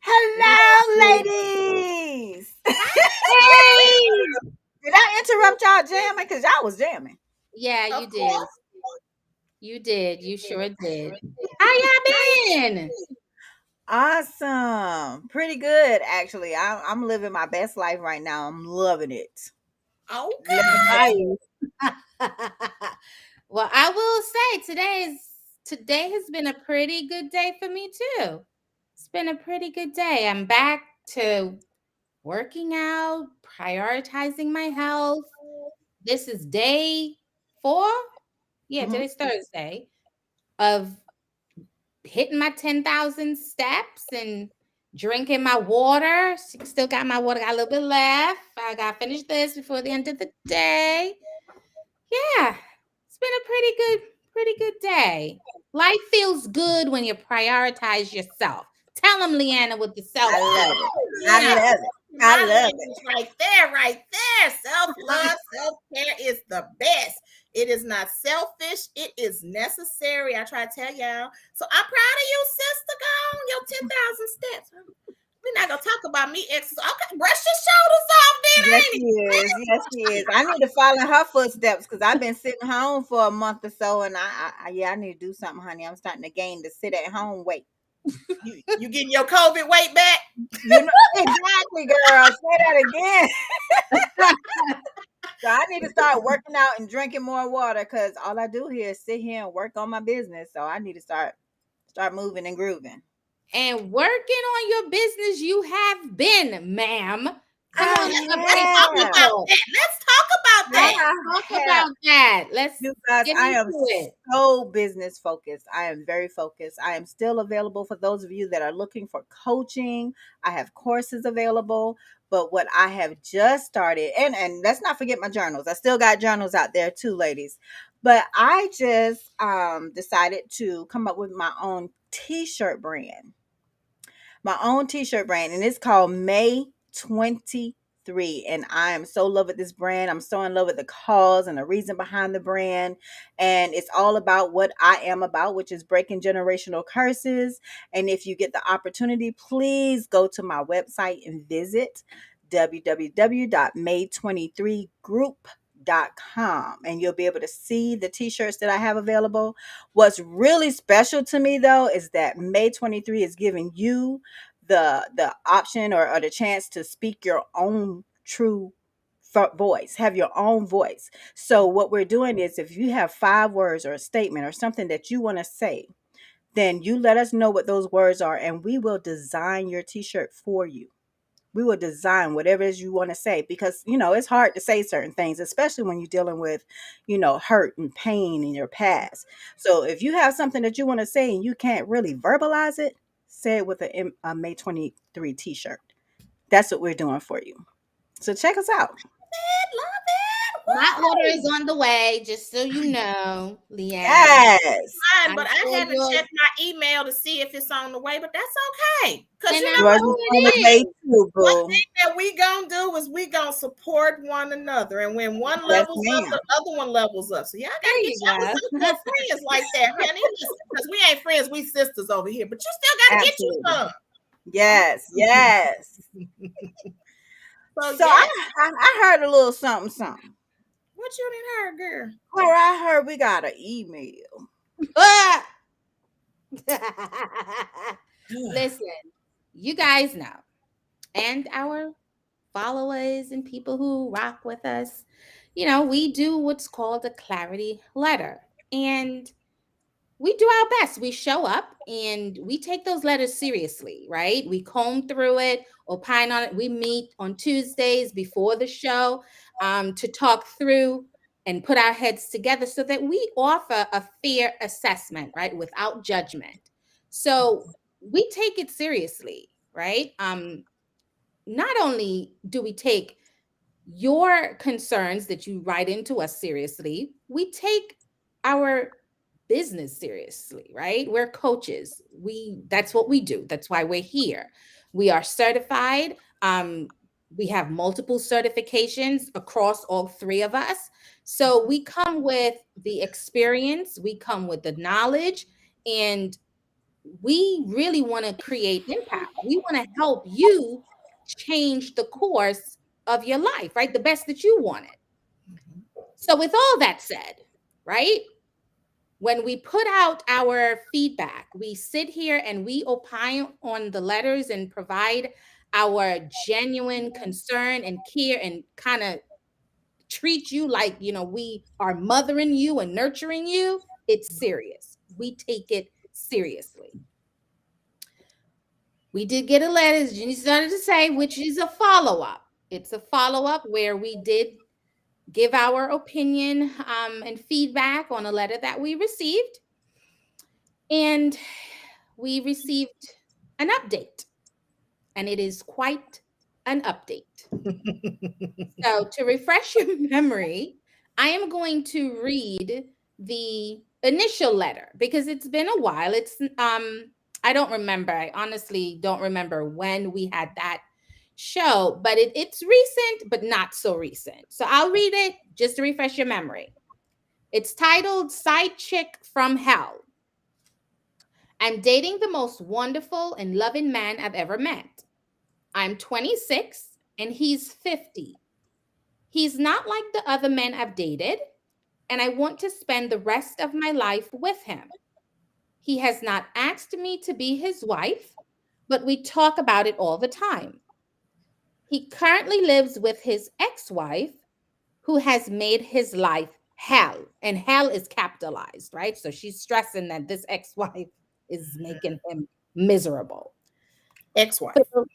Hello, ladies. Hey! Did I interrupt y'all jamming? Because y'all was jamming. Yeah, you Of did. course. You did. You sure did. How y'all been? Awesome. Pretty good, actually. I'm living my best life right now. I'm loving it. Okay. Well, I will say today has been a pretty good day for me too. It's been a pretty good day. I'm back to working out, prioritizing my health. This is day 4. Yeah, Mhm. today's Thursday of hitting my 10,000 steps and drinking my water. Still got my water, got a little bit left. I got to finish this before the end of the day. Yeah, it's been a pretty good day. Life feels good when you prioritize yourself. Tell them, Leanna, with the self. I love it. Yeah, I love it. my I love it. language right there. Self-love, self-care is the best. It is not selfish. It is necessary. I try to tell y'all. So I'm proud of you, sister. Go on your 10,000 steps. We're not gonna talk about me exercise. Okay, brush your shoulders off, then Yes, ain't she it? is. Yes, she is. I need to follow in her footsteps because I've been sitting home for a month or so, and I need to do something, honey. I'm starting to gain the sit at home weight. You getting your COVID weight back? You know exactly, girl. Say that again. So I need to start working out and drinking more water because all I do here is sit here and work on my business. So I need to start moving and grooving. And working on your business, you have been, ma'am. Come I on, Let's update talk the have. about people. that. Let's talk about Let's that. I talk have. about that. Let's You guys, get I am into it. so business focused. I am very focused. I am still available for those of you that are looking for coaching. I have courses available. But what I have just started, and let's not forget my journals. I still got journals out there too, ladies. But I just decided to come up with my own t-shirt brand. My own t-shirt brand, and it's called May 23. And I am so in love with this brand. I'm so in love with the cause and the reason behind the brand. And it's all about what I am about, which is breaking generational curses. And if you get the opportunity, please go to my website and visit www.may23group.com, and you'll be able to see the t-shirts that I have available. What's really special to me though is that May 23 is giving you the option or the chance to speak your own true voice, have your own voice. So what we're doing is, if you have 5 words or a statement or something that you want to say, then you let us know what those words are, and we will design your t-shirt for you. We will design whatever it is you want to say, because it's hard to say certain things, especially when you're dealing with hurt and pain in your past. So if you have something that you want to say and you can't really verbalize it, say it with a May 23 t-shirt. That's what we're doing for you. So check us out. Love it. My Woo! order is on the way, just so you know, Leanna. Yes. Fine, I'm but I sure haven't checked my email to see if it's on the way, but that's okay. Because then you I know Yours what? is know on the it way is. too, One boo. thing that we gonna do is we gonna support one another. And when one Yes, levels up, ma'am. the other one levels up. So y'all gotta There get you y'all with some go. good friends like that, honey. Because we ain't friends, we sisters over here. But you still gotta get you Absolutely. some. Yes, yes. So So yeah, I heard a little something, something. what you didn't hear, girl? Where I heard we got an email. Listen, you guys know, and our followers and people who rock with us, we do what's called a clarity letter. And we do our best. We show up and we take those letters seriously, right? We comb through it, opine on it. We meet on Tuesdays before the show to talk through and put our heads together so that we offer a fair assessment, right? Without judgment. So we take it seriously, right? Not only do we take your concerns that you write into us seriously, we take our business seriously, right? We're coaches. That's what we do. That's why we're here. We are certified. We have multiple certifications across all three of us. So we come with the experience, we come with the knowledge, and we really want to create impact. We want to help you change the course of your life, right? The best that you want it. So, with all that said, right? When we put out our feedback, we sit here and we opine on the letters and provide our genuine concern and care and kind of treat you like, we are mothering you and nurturing you. It's serious. We take it seriously. We did get a letter, as Jenny started to say, which is a follow up. It's a follow up where we did give our opinion and feedback on a letter that we received. And we received an update, and it is quite an update. So, to refresh your memory, I am going to read the initial letter because it's been a while. I don't remember. I honestly don't remember when we had that show, but it's recent, but not so recent. So I'll read it just to refresh your memory. It's titled Side Chick from Hell. I'm dating the most wonderful and loving man I've ever met. I'm 26 and he's 50. He's not like the other men I've dated, and I want to spend the rest of my life with him. He has not asked me to be his wife, but we talk about it all the time. He currently lives with his ex wife, who has made his life hell, and hell is capitalized, right? So she's stressing that this ex wife is making him miserable. Ex-wife. So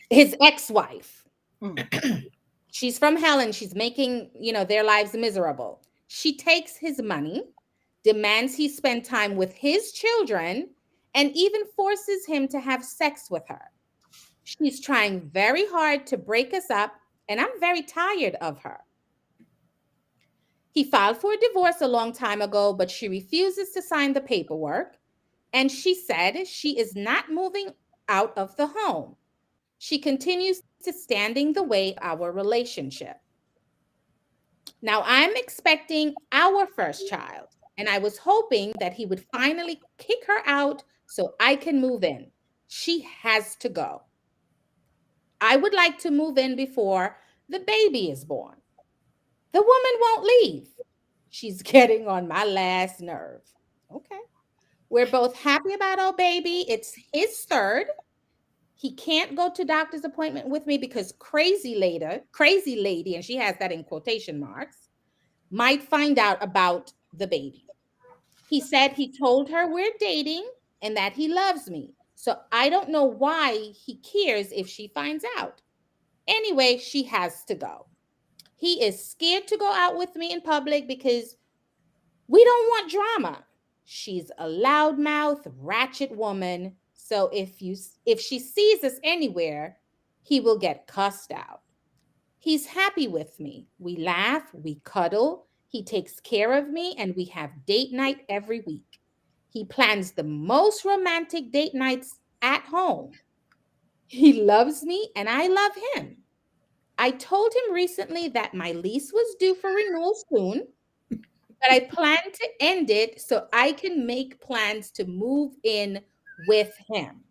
his ex wife. Mm. She's from hell and she's making, their lives miserable. She takes his money, demands he spend time with his children, and even forces him to have sex with her. She's trying very hard to break us up, and I'm very tired of her. He filed for a divorce a long time ago, but she refuses to sign the paperwork, and she said she is not moving out of the home. She continues to stand in the way of our relationship. Now, I'm expecting our first child, and I was hoping that he would finally kick her out so I can move in. She has to go. I would like to move in before the baby is born. The woman won't leave. She's getting on my last nerve. Okay. We're both happy about our baby. It's his third. He can't go to doctor's appointment with me because crazy lady, and she has that in quotation marks, might find out about the baby. He said he told her we're dating and that he loves me. So I don't know why he cares if she finds out. Anyway, she has to go. He is scared to go out with me in public because we don't want drama. She's a loudmouth, ratchet woman. So if she sees us anywhere, he will get cussed out. He's happy with me. We laugh, we cuddle, he takes care of me, and we have date night every week. He plans the most romantic date nights at home. He loves me and I love him. I told him recently that my lease was due for renewal soon, but I plan to end it so I can make plans to move in with him.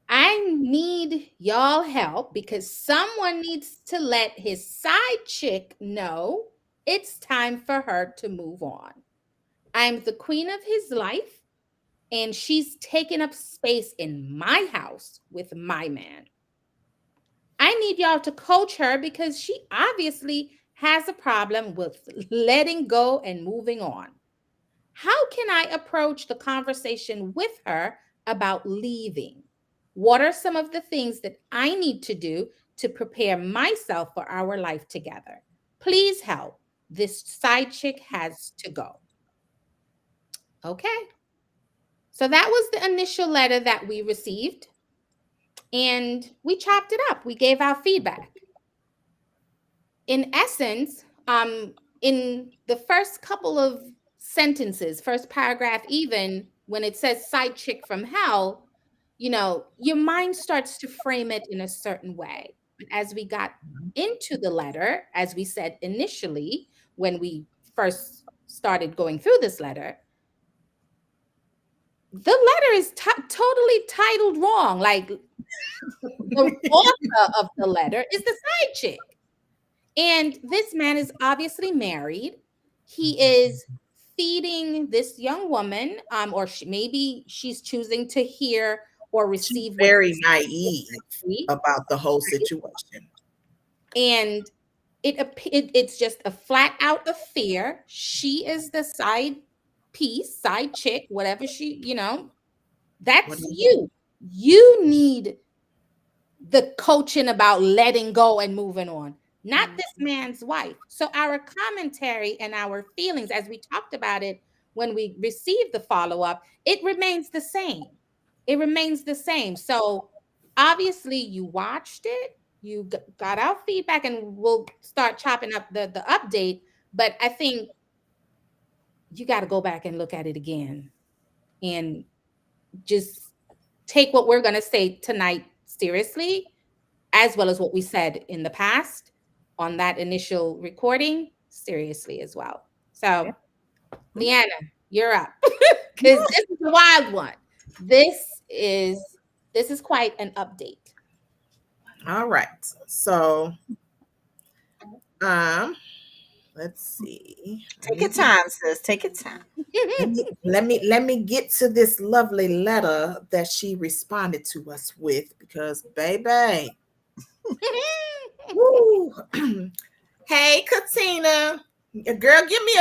I need y'all help because someone needs to let his side chick know it's time for her to move on. I'm the queen of his life. and she's taking up space in my house with my man. I need y'all to coach her because she obviously has a problem with letting go and moving on. How can I approach the conversation with her about leaving? What are some of the things that I need to do to prepare myself for our life together? Please help. This side chick has to go. Okay. So that was the initial letter that we received, and we chopped it up. We gave our feedback. In essence, in the first couple of sentences, first paragraph, even when it says side chick from hell, your mind starts to frame it in a certain way. But as we got into the letter, as we said initially, when we first started going through this letter, the letter is totally titled wrong. Like, the author of the letter is the side chick. And this man is obviously married. He is feeding this young woman, or maybe she's choosing to hear or receive She's what very naive about the whole situation. And it's just a flat out affair. She is the side piece, side chick, whatever that's you. You need the coaching about letting go and moving on, not this man's wife. So our commentary and our feelings, as we talked about it when we received the follow-up, it remains the same. It remains the same. So obviously you watched it, you got our feedback, and we'll start chopping up the update. But I think you got to go back and look at it again and just take what we're going to say tonight seriously, as well as what we said in the past on that initial recording seriously as well. So, Leanna, you're up because this is a wild one. This is quite an update. All right. So, let's see. Take your time, sis. Take your time. let me get to this lovely letter that she responded to us with, because baby. Woo. Hey, Katina. Girl, give me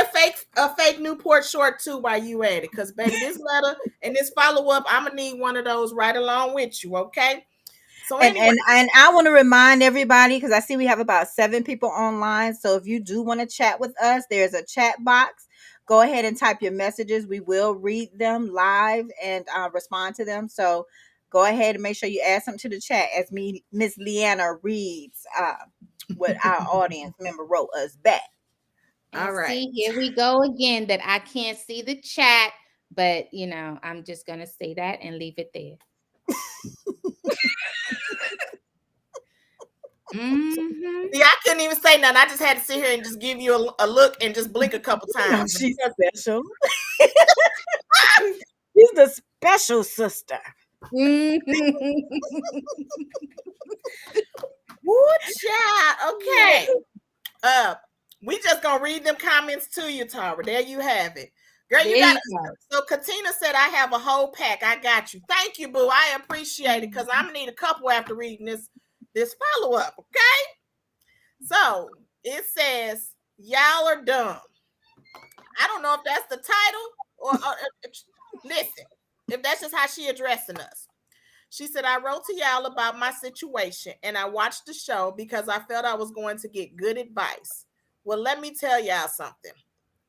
a fake Newport short too while you at it. Because baby, this letter and this follow-up, I'm gonna need one of those right along with you, okay? So anyway. And I want to remind everybody, because I see we have about 7 people online. So if you do want to chat with us, there's a chat box. Go ahead and type your messages. We will read them live and respond to them. So go ahead and make sure you add something to the chat as Miss Leanna reads what our audience member wrote us back. All right. See, here we go again, that I can't see the chat, but I'm just gonna say that and leave it there. See, I couldn't even say nothing. I just had to sit here and just give you a look and just blink a couple times. She's special. She's the special sister. Woo, child. Okay. We just gonna read them comments to you, Tara. There you have it. Girl, you got it. So Katina said, I have a whole pack. I got you. Thank you, boo. I appreciate it, because I'm gonna need a couple after reading this follow-up. Okay. So it says, y'all are dumb. I don't know if that's the title or listen, if that's just how she addressing us. She said, I wrote to y'all about my situation and I watched the show because I felt I was going to get good advice. Well, let me tell y'all something.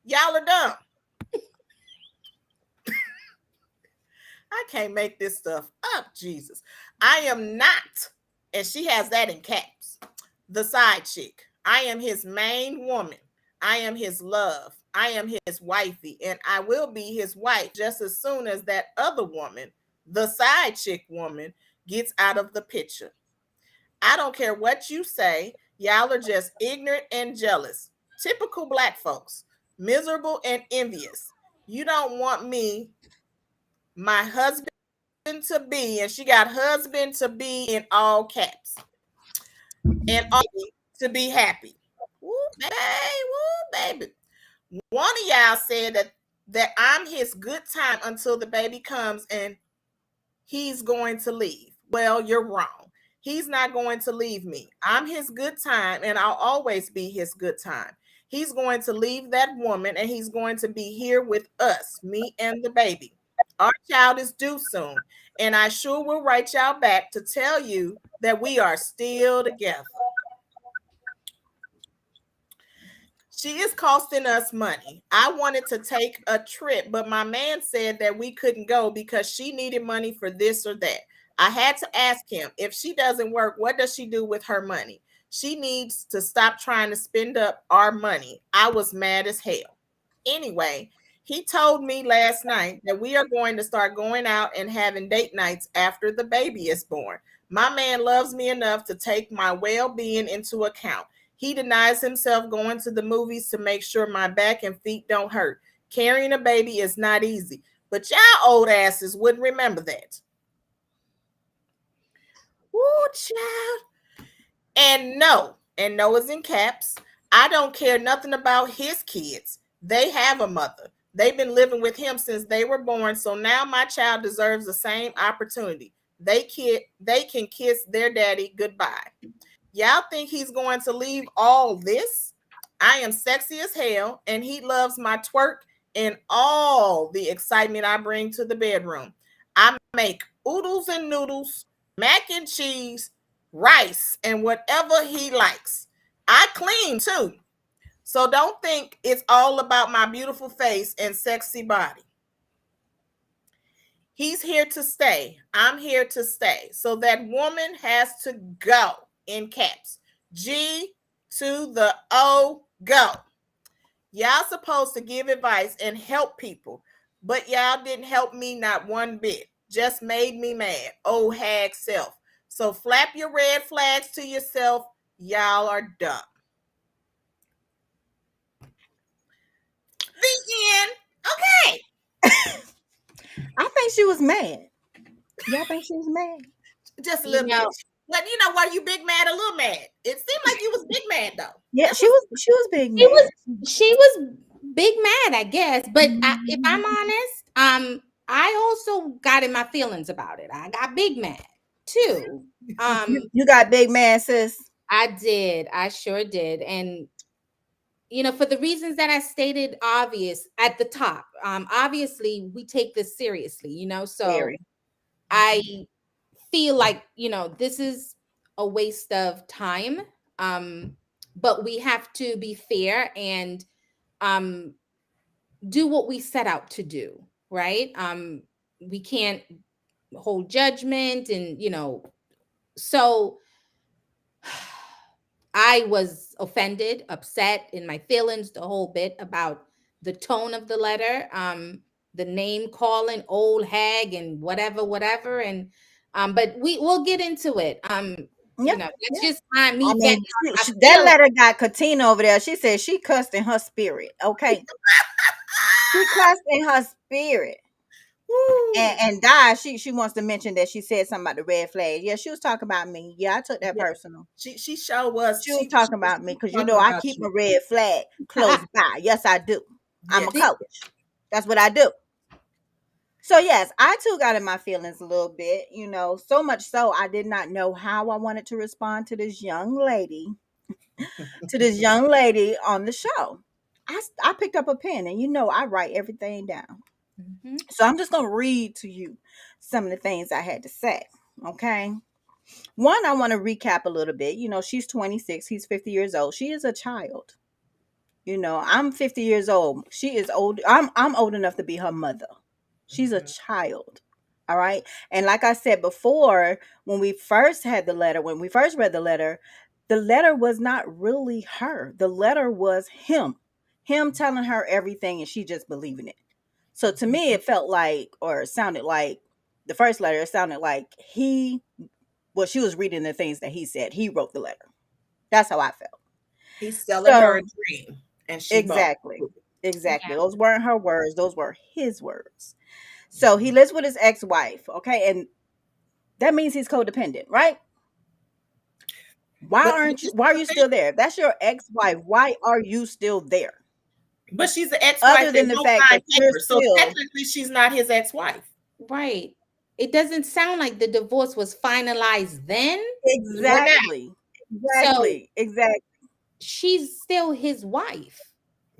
Y'all are dumb. I can't make this stuff up, Jesus. I am not, and she has that in caps, the side chick. I am his main woman. I am his love. I am his wifey, and I will be his wife just as soon as that other woman, the side chick woman, gets out of the picture. I don't care what you say. Y'all are just ignorant and jealous. Typical Black folks. Miserable and envious. You don't want me, my husband to be, and she got husband to be in all caps. And all to be happy. Woo, baby. Woo, baby. One of y'all said that that I'm his good time until the baby comes and he's going to leave. Well, you're wrong. He's not going to leave me. I'm his good time, and I'll always be his good time. He's going to leave that woman, and he's going to be here with us, me and the baby. Our child is due soon, and I sure will write y'all back to tell you that we are still together. She is costing us money. I wanted to take a trip, but my man said that we couldn't go because she needed money for this or that. I had to ask him, if she doesn't work, what does she do with her money? She needs to stop trying to spend up our money. I was mad as hell. Anyway, he told me last night that we are going to start going out and having date nights after the baby is born. My man loves me enough to take my well being into account. He denies himself going to the movies to make sure my back and feet don't hurt. Carrying a baby is not easy, but y'all old asses wouldn't remember that. Woo, child. And no is in caps. I don't care nothing about his kids. They have a mother. They've been living with him since they were born, so now my child deserves the same opportunity. They can kiss their daddy goodbye. Y'all think he's going to leave all this? I am sexy as hell, and he loves my twerk and all the excitement I bring to the bedroom. I make oodles and noodles, mac and cheese, rice, and whatever he likes. I clean too. So don't think it's all about my beautiful face and sexy body. He's here to stay. I'm here to stay. So that woman has to go in caps. G to the O, go. Y'all supposed to give advice and help people, but y'all didn't help me not one bit. Just made me mad. Oh, hag self. So flap your red flags to yourself. Y'all are dumb. The end. Okay. I think she was mad. Y'all think she was mad? Just a You little bit. know, But you know, were you big mad, a little mad? It seemed like you was big mad though. Yeah, That's she was big she was mad. she was big mad, I guess. But if I'm honest, I also got in my feelings about it. I got big mad too. You got big mad, sis. I did. I sure did. And for the reasons that I stated obvious at the top, obviously we take this seriously, so Very. I feel like, this is a waste of time. But we have to be fair and um do what we set out to do, right? We can't hold judgment and so I was offended, upset in my feelings, the whole bit about the tone of the letter, the name calling, old hag, and whatever. And but we'll get into it. Yeah, That's yeah. just me I venting mean, on my that feelings. letter got Katina over there. She said she cussed in her spirit. Okay, she cussed in her spirit. Woo. And Di, she wants to mention that she said something about the red flag. Yeah, she was talking about me. Yeah, I took that Yeah. personal. She sure was. She was talking about me because Talking I about keep you. my red flag close by. Yes, I do. I'm a Yes. Did- coach. That's what I do. So yes, I too got in my feelings a little bit, so much so I did not know how I wanted to respond to this young lady on the show. I picked up a pen and I write everything down. Mhm. So I'm just gonna read to you some of the things I had to say. Okay. One, I want to recap a little bit. She's 26, he's 50 years old. She is a child. I'm 50 years old. She is old. I'm old enough to be her mother. She's a Mhm. child. All right. And like I said before, when we first had the letter, when we first read the letter was not really her. The letter was him. Him telling her everything and she just believing it. So to me, it felt like, or it sounded like the first letter, it sounded like she was reading the things that he said. He wrote the letter. That's how I felt. He's selling her a So dream, and she bought exactly. it. Exactly. Yeah. Those weren't her words. Those were his words. So he lives with his ex-wife. Okay. And that means he's codependent, right? But Why are you still there? If that's your ex-wife, why are you still there? But she's an ex-wife. Other They than the don't fact sign that you're papers, so still technically she's not his ex-wife. Right. It doesn't sound like the divorce was finalized then. Or not. exactly, So exactly. she's still his wife.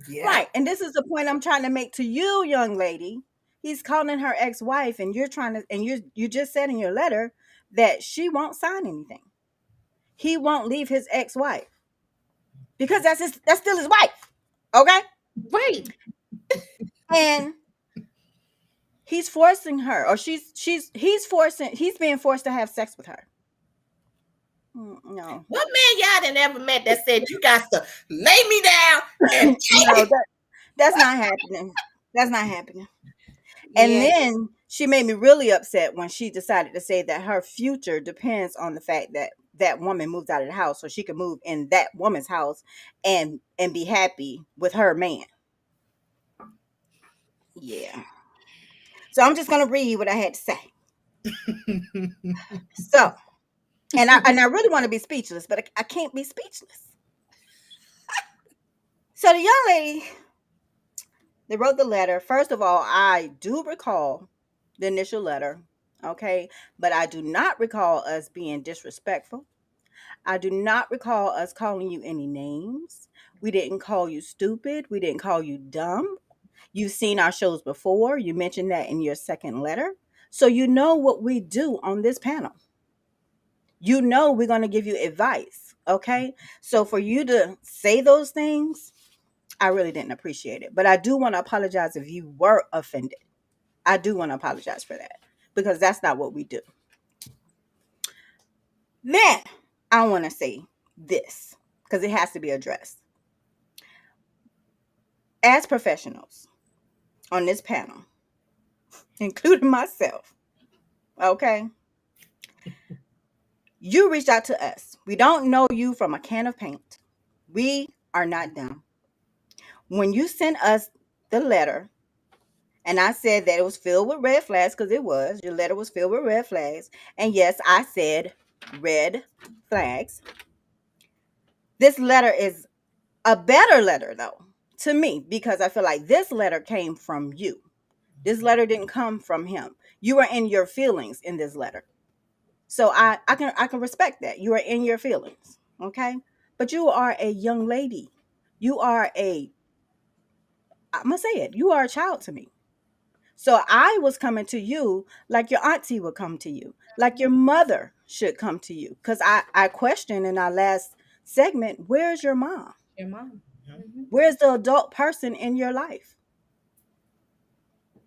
Yeah. Right. And this is the point I'm trying to make to you, young lady. He's calling her ex-wife, and you're trying to, and you just said in your letter that she won't sign anything. He won't leave his ex-wife because that's still his wife. Okay? Right. And he's forcing her, or he's being forced to have sex with her. No. What man y'all done ever met that said you got to lay me down and No, that's not happening. That's not happening. And Yeah. then she made me really upset when she decided to say that her future depends on the fact that that woman moves out of the house so she can move in that woman's house and be happy with her man. Yeah. So I'm just gonna read what I had to say. So, and I really want to be speechless, but I can't be speechless. So the young lady, they wrote the letter. First of all, I do recall the initial letter, okay, but I do not recall us being disrespectful. I do not recall us calling you any names. We didn't call you stupid. We didn't call you dumb. You've seen our shows before. You mentioned that in your second letter. So you know what we do on this panel. You know we're going to give you advice. Okay. So for you to say those things, I really didn't appreciate it. But I do want to apologize if you were offended. I do want to apologize for that because that's not what we do. Then I want to say this because it has to be addressed. As professionals on this panel, including myself, okay, you reached out to us. We don't know you from a can of paint. We are not dumb. When you sent us the letter, and I said that it was filled with red flags because it was, your letter was filled with red flags. And yes, I said red flags. This letter is a better letter, though, to me, because I feel like this letter came from you. This letter didn't come from him. You were in your feelings in this letter. So I can respect that. You are in your feelings. Okay? But you are a young lady. You are I'm gonna say it, you are a child to me. So I was coming to you like your auntie would come to you, like your mother should come to you. Because I questioned in our last segment, where's your mom? Your mom. Mhm. Where's the adult person in your life?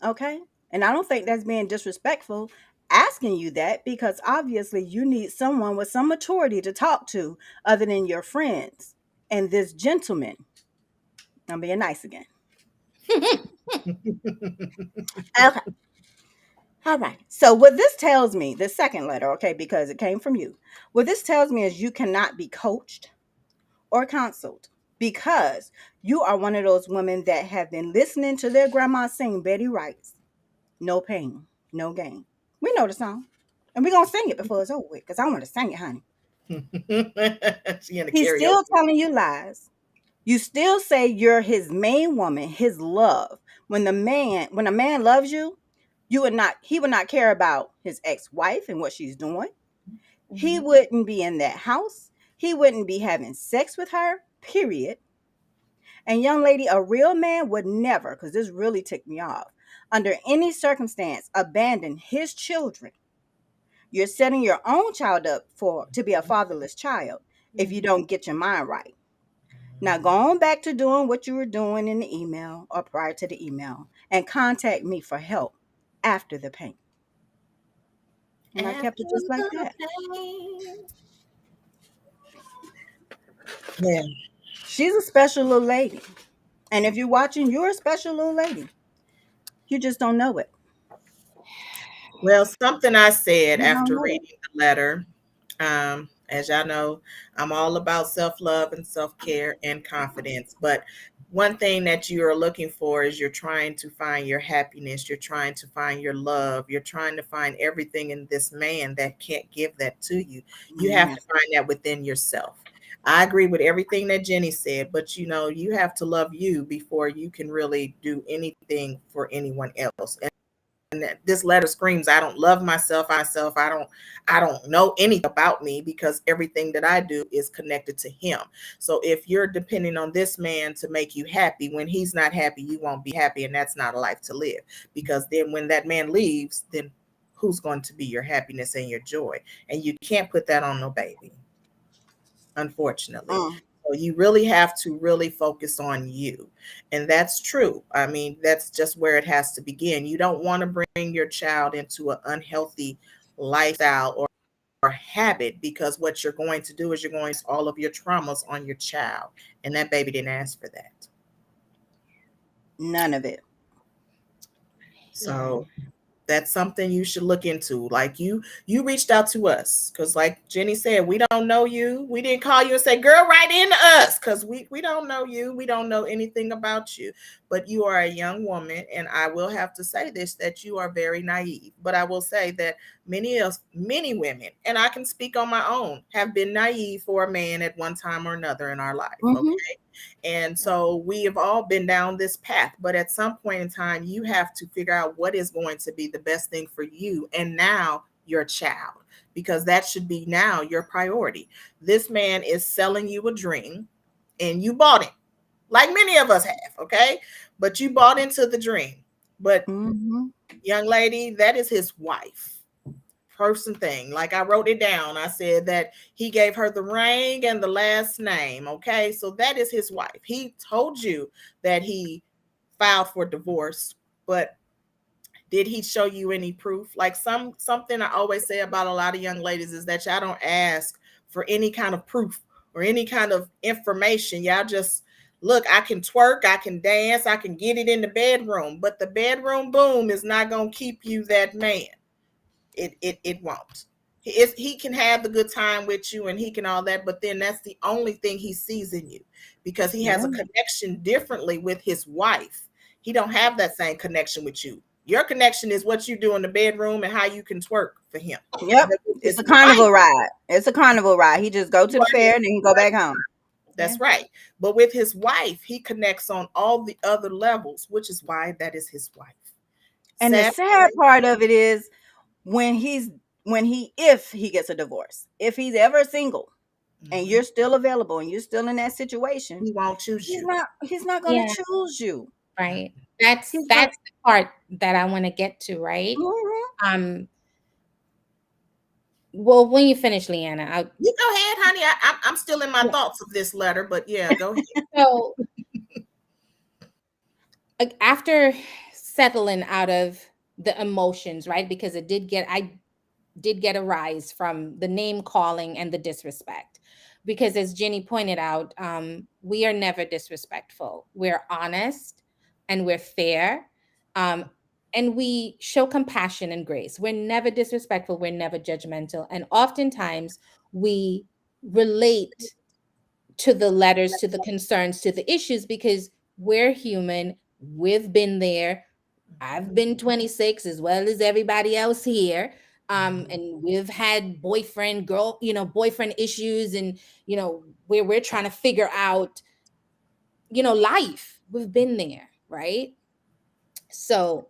Okay. And I don't think that's being disrespectful asking you that because obviously you need someone with some maturity to talk to other than your friends. And this gentleman, I'm being nice again. Okay. All right. So what this tells me, the second letter, okay, because it came from you. What this tells me is you cannot be coached or counseled because you are one of those women that have been listening to their grandma sing Betty Wright's No Pain, No Gain. We know the song. And we're gonna sing it before it's over with, because I want to sing it, honey. She in the He's karaoke. still telling you lies. You still say you're his main woman, his love. When a man loves you, he would not care about his ex-wife and what she's doing. He Mhm. wouldn't be in that house. He wouldn't be having sex with her, period. And young lady, a real man would never, because this really ticked me off, under any circumstance, abandon his children. You're setting your own child up for to be a fatherless child if you Mhm. don't get your mind right. Now go on back to doing what you were doing in the email or prior to the email and contact me for help after the pain. And I kept After it just like the that. pain. Yeah. She's a special little lady. And if you're watching, you're a special little lady. You just don't know it. Well, something I said You don't after know it. reading the letter, as y'all know, I'm all about self-love and self-care and confidence. But one thing that you are looking for is you're trying to find your happiness, you're trying to find your love, you're trying to find everything in this man that can't give that to you. You have Yeah. to find that within yourself. I agree with everything that Jenny said, but you have to love you before you can really do anything for anyone else. And this letter screams, I don't love myself. I don't know anything about me, because everything that I do is connected to him. So if you're depending on this man to make you happy, when he's not happy, you won't be happy, and that's not a life to live. Because then when that man leaves, then who's going to be your happiness and your joy? And you can't put that on no baby, unfortunately. Mm. So you really have to really focus on you. And that's true. I mean, that's just where it has to begin. You don't want to bring your child into an unhealthy lifestyle or habit, because what you're going to do is you're going to all of your traumas on your child. And that baby didn't ask for that. None of it. Yeah. So that's something you should look into. Like you reached out to us because, like Jenny said, we don't know you. We didn't call you and say, girl, write into us, because we don't know you. We don't know anything about you. But you are a young woman, and I will have to say this, that you are very naive. But I will say that many women, and I can speak on my own, have been naive for a man at one time or another in our life. Mm-hmm. Okay. And so we have all been down this path, but at some point in time, you have to figure out what is going to be the best thing for you and now your child, because that should be now your priority. This man is selling you a dream, and you bought it, like many of us have, okay? But you bought into the dream. But Mm-hmm. young lady, that is his wife. Person thing. Like I wrote it down. I said that he gave her the ring and the last name. Okay. So that is his wife. He told you that he filed for divorce, but did he show you any proof? Like something I always say about a lot of young ladies is that y'all don't ask for any kind of proof or any kind of information. Y'all just look, I can twerk, I can dance, I can get it in the bedroom, but the bedroom boom is not gonna keep you that man. It won't. He can have the good time with you and he can all that, but then that's the only thing he sees in you, because he has Yeah. a connection differently with his wife. He don't have that same connection with you. Your connection is what you do in the bedroom and how you can twerk for him. Yep. But with It's his a wife, carnival ride. It's a carnival ride. He just go to you the are his fair and then he go back home. that's right. But with his wife, he connects on all the other levels, which is why that is his wife. And the Sad. sad part of it is when if he gets a divorce, if he's ever single and Mhm. you're still available and you're still in that situation, He won't choose you. he's not going to Yeah. choose you. Right. That's He's going that's the part that I want to get to, right? to. Um, well, when you finish, Leanna, You go ahead, honey. I'm still in my yeah. thoughts of this letter, but yeah, go ahead. So after settling out of the emotions, right? Because I did get a rise from the name calling and the disrespect. Because as Jenny pointed out, we are never disrespectful. We're honest and we're fair. Um, and we show compassion and grace. We're never disrespectful. We're never judgmental. And oftentimes we relate to the letters, to the concerns, to the issues because we're human. We've been there. I've been 26 as well as everybody else here. And we've had boyfriend issues and, where we're trying to figure out, life. We've been there, right? So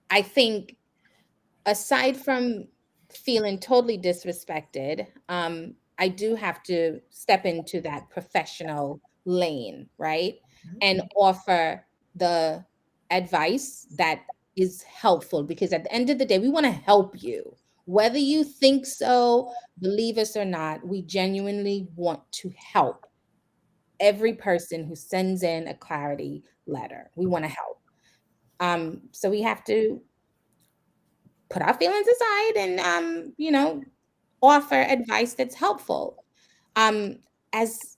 I think aside from feeling totally disrespected, I do have to step into that professional lane, right? And offer the advice that is helpful because at the end of the day, we want to help you. Whether you think so, believe us or not, we genuinely want to help every person who sends in a clarity letter. We want to help. So we have to put our feelings aside and offer advice that's helpful. um as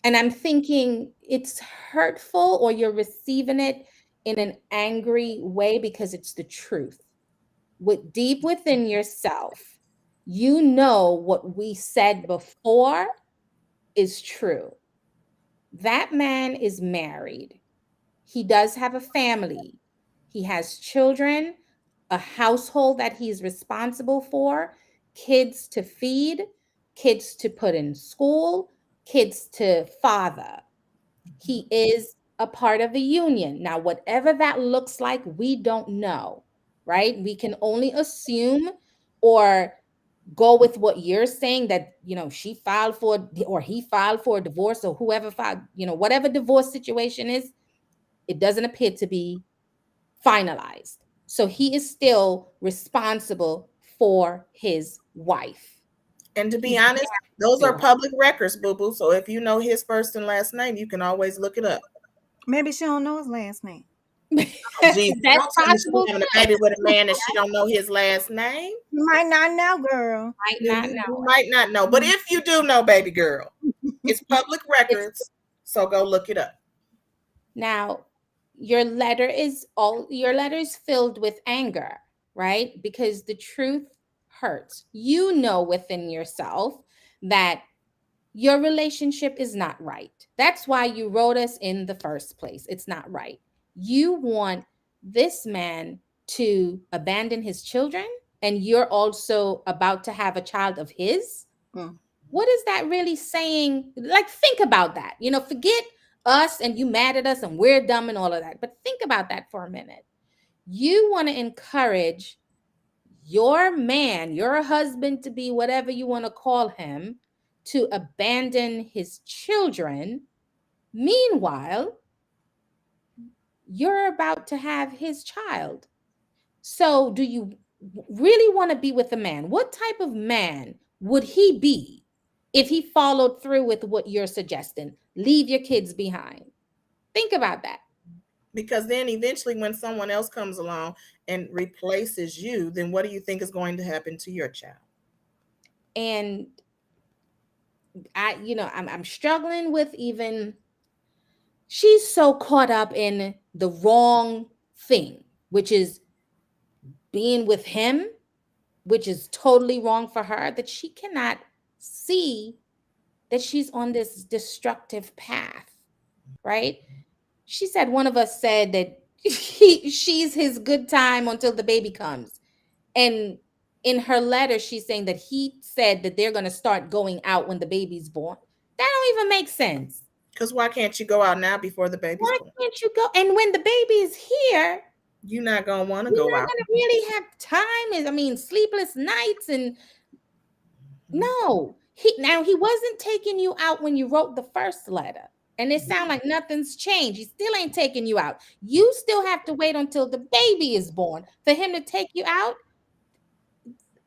and I'm thinking it's hurtful or you're receiving it in an angry way because it's the truth. With deep within yourself, what we said before is true. That man is married. He does have a family. He has children, a household that he's responsible for, kids to feed. kids to put in school, kids to father. He is a part of a union. Now, whatever that looks like, we don't know, right? We can only assume or go with what you're saying, that, she filed for, or he filed for a divorce, or whoever filed, whatever divorce situation is, it doesn't appear to be finalized. So he is still responsible for his wife. And to be He's honest, those married are public records, boo boo. So if you know his first and last name, you can always look it up. Maybe she don't know his last name. to Oh, her. Jesus, That's don't tell me she's possible having a too. baby with a man and she don't know his last name. You might not know, girl. Might You, not you, know. you might not know. But if you do know, baby girl, it's public It's records. So go look it up. Now, your letter is filled with anger, right? Because the truth hurts. You know within yourself that your relationship is not right. That's why you wrote us in the first place. It's not right. You want this man to abandon his children, and you're also about to have a child of his. Mm. What is that really saying? Like, think about that. Forget us and you mad at us and we're dumb and all of that. But think about that for a minute. You want to encourage your man, your husband to be whatever you want to call him, to abandon his children. Meanwhile, you're about to have his child. So, do you really want to be with a man? What type of man would he be if he followed through with what you're suggesting? Leave your kids behind. Think about that. Because then eventually, when someone else comes along and replaces you, then what do you think is going to happen to your child? And I'm struggling with even, she's so caught up in the wrong thing, which is being with him, which is totally wrong for her, that she cannot see that she's on this destructive path, right? She said, one of us said that she's his good time until the baby comes. And in her letter, she's saying that he said that they're going to start going out when the baby's born. That don't even make sense. Because why can't you go out now before the baby's Why born? can't you go? And when the baby is here, You're not going to want to you're go not out. going to really have time. Sleepless nights. And no, he wasn't taking you out when you wrote the first letter. And it sounds like nothing's changed. He still ain't taking you out. You still have to wait until the baby is born for him to take you out.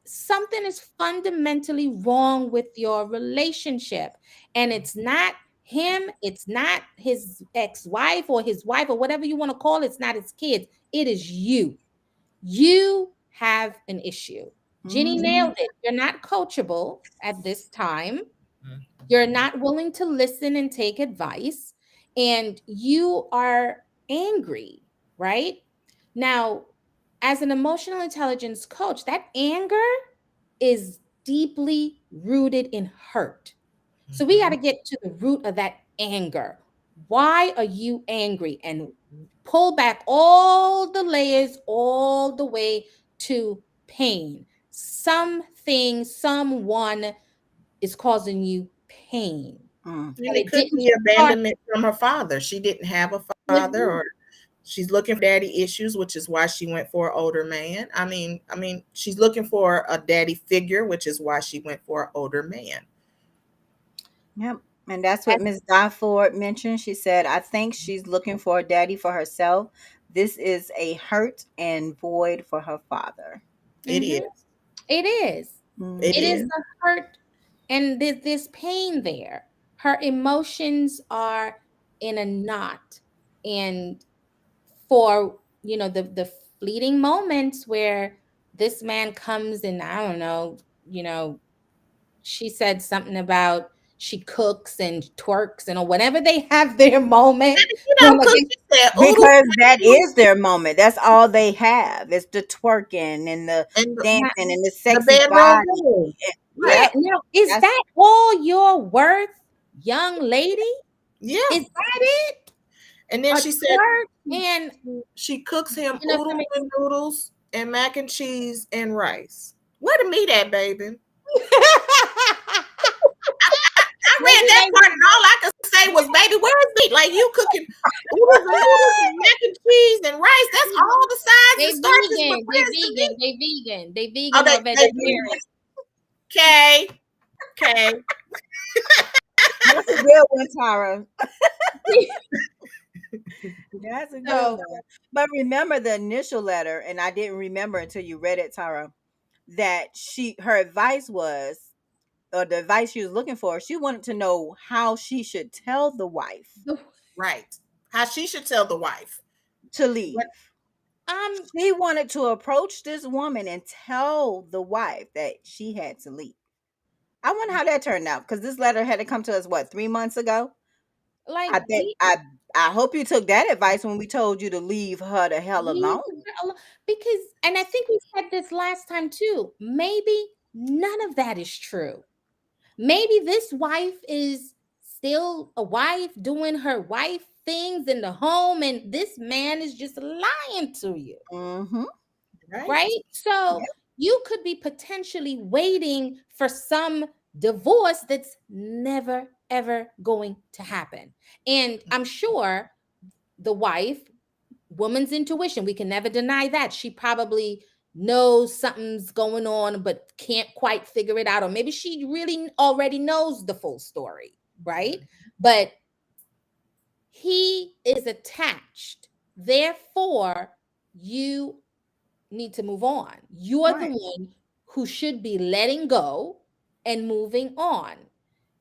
Something is fundamentally wrong with your relationship. And it's not him, it's not his ex-wife or his wife or whatever you want to call it. It's not his kids. It is you. You have an issue. Ginny nailed it. You're not coachable at this time. You're not willing to listen and take advice. And you are angry, right? Now, as an emotional intelligence coach, that anger is deeply rooted in hurt. So we got to get to the root of that anger. Why are you angry? And pull back all the layers all the way to pain. Something, someone is causing you pain. And And it it could didn't be start abandonment from her father. She didn't have a with father, you. or she's looking for daddy issues, which is why she went for an older man. She's looking for a daddy figure, which is why she went for an older man. Yep. And that's what Ms. Ford mentioned. She said, I think she's looking for a daddy for herself. This is a hurt and void for her father. It Mhm. is. It is. It It is is. the hurt, and this pain there. Her emotions are in a knot. And for, the fleeting moments where this man comes and, I don't know, she said something about she cooks and twerks and whenever they have their moment. You know, Cookie said oodles Because that is their moment. That's all they have. It's the twerking and the and dancing and the the sexy bedroom body. rules. Yeah. Yep. Now, is That's that all you're worth, young lady? Yeah. Is that it? And then A she said twerk and she cooks him you know oodles something? and noodles and mac and cheese and rice. Where the meat at, baby? read maybe that they part, and all I could say was, "Baby, where is meat? Like you cooking noodles and mac and cheese and rice. That's all the sides they and starches. But vegan, they where's the vegan, meat? they vegan, they Oh, vegan or they vegetarian. okay, okay. That's a good one, Tara. That's a good So one. But remember the initial letter, and I didn't remember until you read it, Tara, that her advice was, or the advice she was looking for, she wanted to know how she should tell the wife the- Right. How she should tell the wife. to What? leave. um She wanted to approach this woman and tell the wife that she had to leave. I wonder how that turned out, because this letter had to come to us, what, 3 months ago? like I bet I hope you took that advice when we told you to leave her the hell leave alone. her because, and I think we said this last time too, maybe none of that is true. Maybe this wife is still a wife doing her wife things in the home, and this man is just lying to you, Mm-hmm. Right. right? So Yep. you could be potentially waiting for some divorce that's never, ever going to happen. And I'm sure the wife, woman's intuition, we can never deny that. She probably knows something's going on, but can't quite figure it out. Or maybe she really already knows the full story, right? But he is attached. Therefore, you need to move on. You're the Right. one who should be letting go and moving on.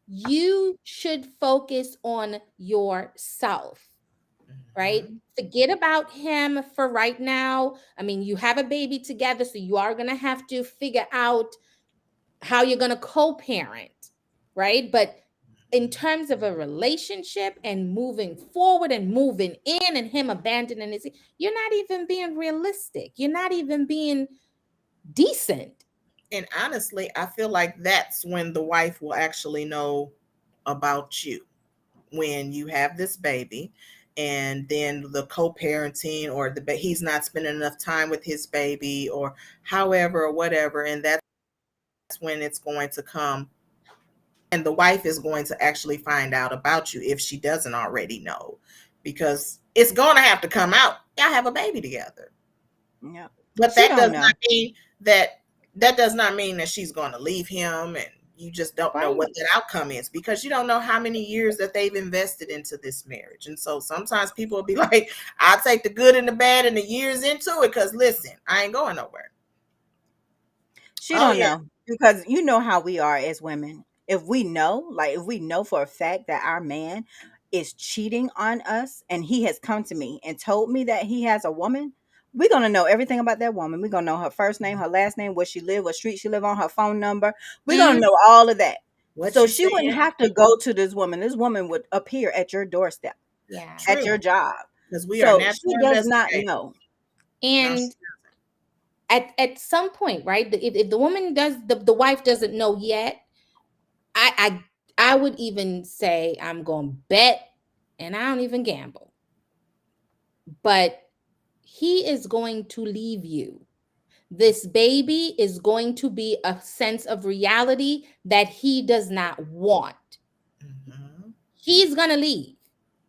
You should focus on yourself, right? Mhm. Forget about him for right now. I mean, you have a baby together, so you are going to have to figure out how you're going to co-parent, right? But in terms of a relationship and moving forward and moving in and him abandoning his, you're not even being realistic. You're not even being decent. And honestly, I feel like that's when the wife will actually know about you, when you have this baby, and then the co-parenting, or he's not spending enough time with his baby, or however, or whatever, and that's when it's going to come, and the wife is going to actually find out about you if she doesn't already know, because it's going to have to come out. Y'all have a baby together. Yeah. But She that don't does know. not mean that does not mean that she's going to leave him, and you just don't know what Right. that outcome is, because you don't know how many years that they've invested into this marriage. And so sometimes people will be like, I'll take the good and the bad and the years into it, because listen, I ain't going nowhere. She Oh don't yeah. know, because you know how we are as women. If we know for a fact that our man is cheating on us, and he has come to me and told me that he has a woman, we're gonna know everything about that woman. We're gonna know her first name, her last name, where she live, what street she live on, her phone number. We're gonna Mhm. know all of that. What So you she wouldn't saying? have to go to this woman. This woman would appear at your doorstep, Yeah. at True. your job. Because we are So she natural does not investigators. know. No, And at some point, right? If the woman does, the wife doesn't know yet, I would even say I'm going to bet, and I don't even gamble, but he is going to leave you. This baby is going to be a sense of reality that he does not want. mhm. He's going to leave.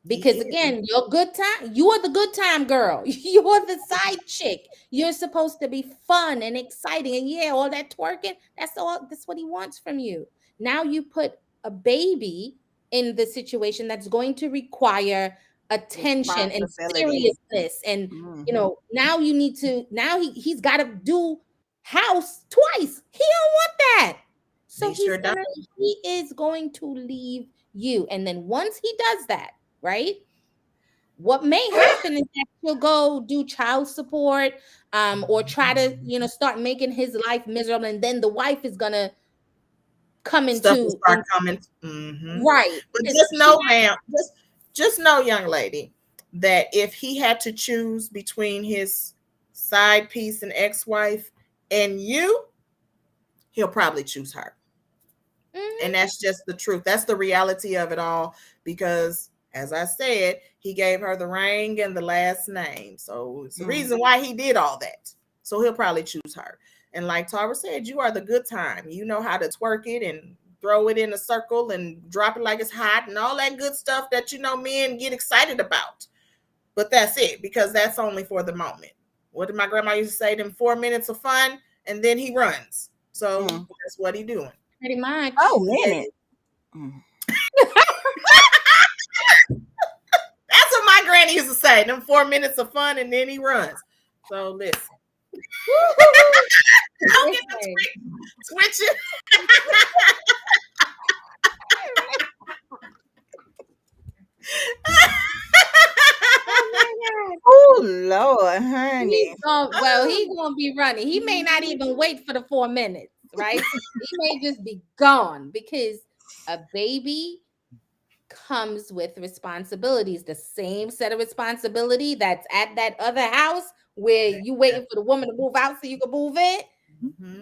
He Because is. again, your good time, you are the good time girl. You're the side chick. You're supposed to be fun and exciting. And yeah, all that twerking, that's what he wants from you. Now you put a baby in the situation that's going to require attention and Responsibility. seriousness. And Hmm. now you need to, now he's got to do house twice. He don't want that. So He sure don't. he is going to leave you. And then once he does that, right? What may happen is that he'll go do child support, or try to, start making his life miserable, and then the wife is gonna come Stuff will into start in, coming. Hmm. right. But 'Cause just she know, ma'am, just know, young lady, that if he had to choose between his side piece and ex-wife and you, he'll probably choose her. And Mhm, that's just the truth. That's the reality of it all. Because, as I said, he gave her the ring and the last name. So it's the Mm. reason why he did all that. So he'll probably choose her. And like Tara said, you are the good time. You know how to twerk it and throw it in a circle and drop it like it's hot and all that good stuff that men get excited about. But that's it, because that's only for the moment. What did my grandma used to say? Them 4 minutes of fun, and then he runs. So that's what he doing. Pretty much. Oh, minute. That's what my granny used to say. Them 4 minutes of fun, and then he runs. So listen. Don't get the switching. Oh Lord, honey. He's gonna be running. He may not even wait for the 4 minutes, right? He may just be gone, because a baby comes with responsibilities, the same set of responsibility that's at that other house where you waiting for the woman to move out so you can move in. Mm-hmm.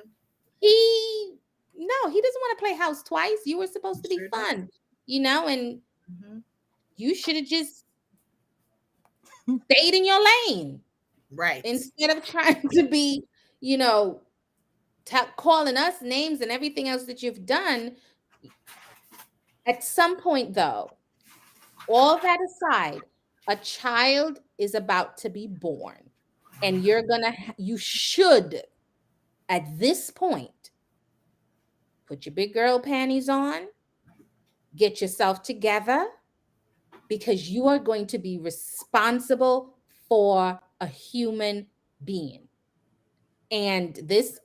He doesn't want to play house twice. You were supposed to be fun, and you should have just stayed in your lane, right? Instead of trying to be, calling us names and everything else that you've done. At some point, though, all that aside, a child is about to be born, and you should, at this point, put your big girl panties on, get yourself together, because you are going to be responsible for a human being. And this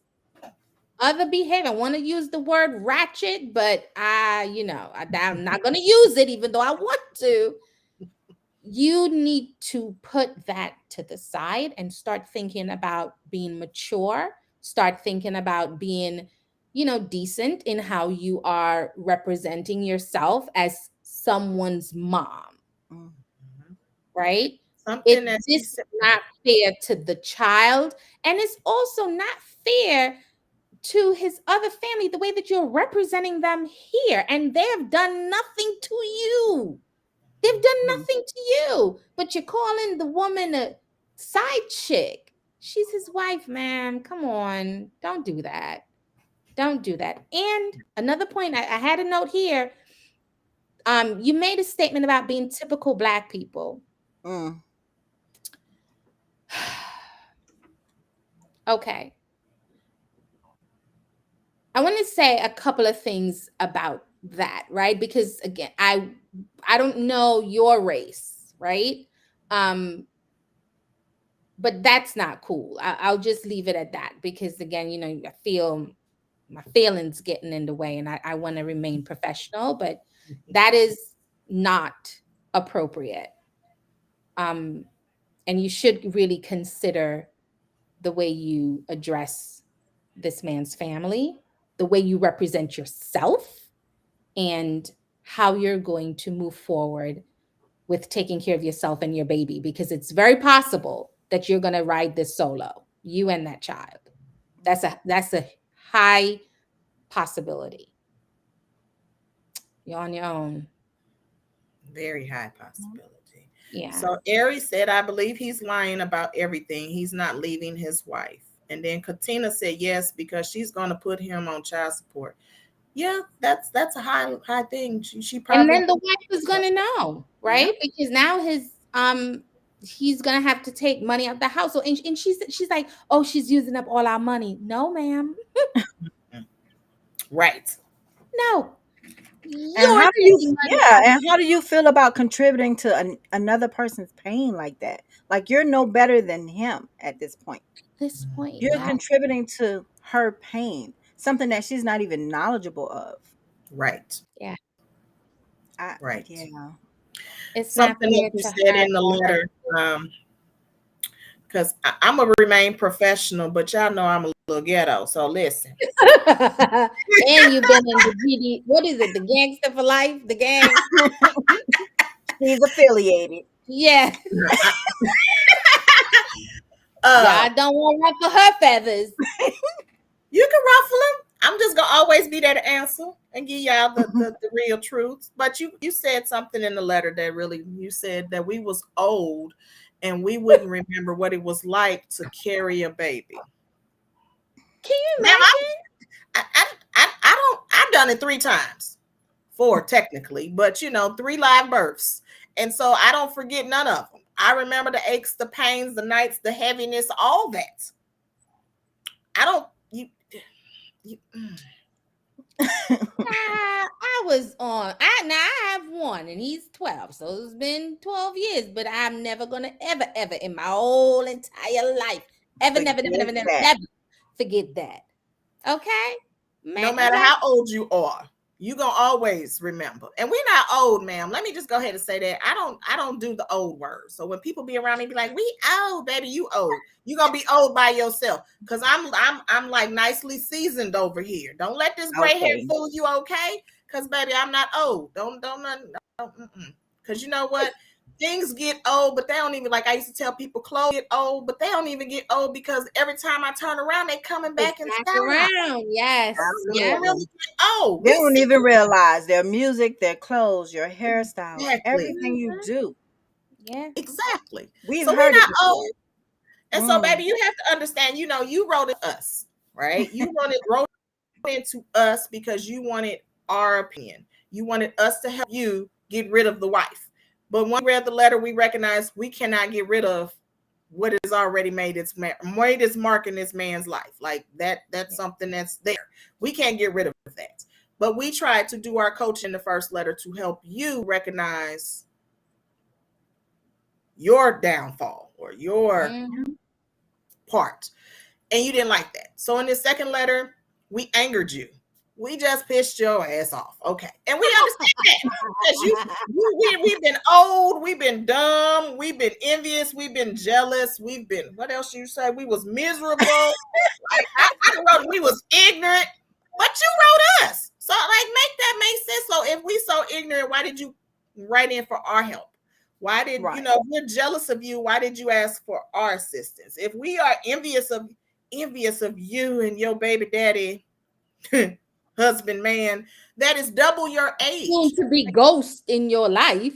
other behavior, I want to use the word ratchet, but I'm not going to use it, even though I want to. You need to put that to the side and start thinking about being mature, start thinking about being, decent in how you are representing yourself as someone's mom. Mm-hmm. Right? It's just not fair to the child, and it's also not fair to his other family, the way that you're representing them here, and they have done nothing to you. They've done nothing to you, but you're calling the woman a side chick. She's his wife, man. Come on. Don't do that. Don't do that. And another point, I had a note here. You made a statement about being typical Black people. Okay. I want to say a couple of things about that, right? Because again, I don't know your race, right? But that's not cool. I'll just leave it at that, because again, I feel my feelings getting in the way, and I want to remain professional, but that is not appropriate. And you should really consider the way you address this man's family, the way you represent yourself, and how you're going to move forward with taking care of yourself and your baby, because it's very possible that you're going to ride this solo, you and that child. That's a high possibility. You're on your own. Very high possibility. Yeah. So Ari said, I believe he's lying about everything. He's not leaving his wife. And then Katina said yes, because she's going to put him on child support. Yeah, that's a high thing. She probably. And then the wife is going to know, right? Yeah. Because now he's going to have to take money out of the household. And she's like, oh, she's using up all our money. No, ma'am. Right. No. And how do you feel about contributing to another person's pain like that? Like, you're no better than him at this point. You're contributing to her pain, something that she's not even knowledgeable of. Right. Yeah. Right. Yeah. It's something that you said in the letter. Because I'm gonna remain professional, but y'all know I'm a little ghetto. So listen. And you've been in the GD. What is it? The Gangster for Life? The gang. He's affiliated. Yeah. I don't want to ruffle her feathers. You can ruffle them. I'm just gonna always be there to answer and give y'all the real truth. But you said something in the letter that really, you said that we was old and we wouldn't remember what it was like to carry a baby. Can you imagine? I done it 3 times, 4 technically, but 3 live births. And so I don't forget none of them. I remember the aches, the pains, the nights, the heaviness, all that. I don't, you I was on. I have one, and he's 12, so it's been 12 years. But I'm never gonna ever in my whole entire life ever, never, never, Forget never, never, that. never forget that. Okay, no man. matter how old you are, you gonna always remember. And we're not old, ma'am. Let me just go ahead and say that I don't do the old words. So when people be around me, be like, "We old, baby, you old." You gonna be old by yourself, because I'm like nicely seasoned over here. Don't let this gray hair Okay. fool you, okay? Because baby, I'm not old. Don't. Because you know what? Things get old, but they don't even, like I used to tell people, clothes get old, but they don't even get old, because every time I turn around, they coming It's back in back style. around. Yes, They yeah, don't really Absolutely. get old. They We don't see even realize their music, their clothes, your hairstyle, exactly, everything you do. yeah. exactly. We've So we're heard it not before. old. And so, Mm, baby, you have to understand, you wrote it us, right? Wrote into us because you wanted our opinion. You wanted us to help you get rid of the wife. But when we read the letter, we recognized we cannot get rid of what has already made its mark in this man's life. Like that's Yeah. something that's there. We can't get rid of that. But we tried to do our coaching in the first letter to help you recognize your downfall or your Mhm. part. And you didn't like that. So in this second letter, we angered you. We just pissed your ass off. Okay. And we understand that. Because we've been old, we've been dumb, we've been envious, we've been jealous, we've been, what else you say? We was miserable. Like I wrote we was ignorant, but you wrote us. So like make that make sense. So if we so ignorant, why did you write in for our help? Why did right. if we're jealous of you, why did you ask for our assistance? If we are envious of you and your baby daddy husband man that is double your Soon age, to be ghost in your life.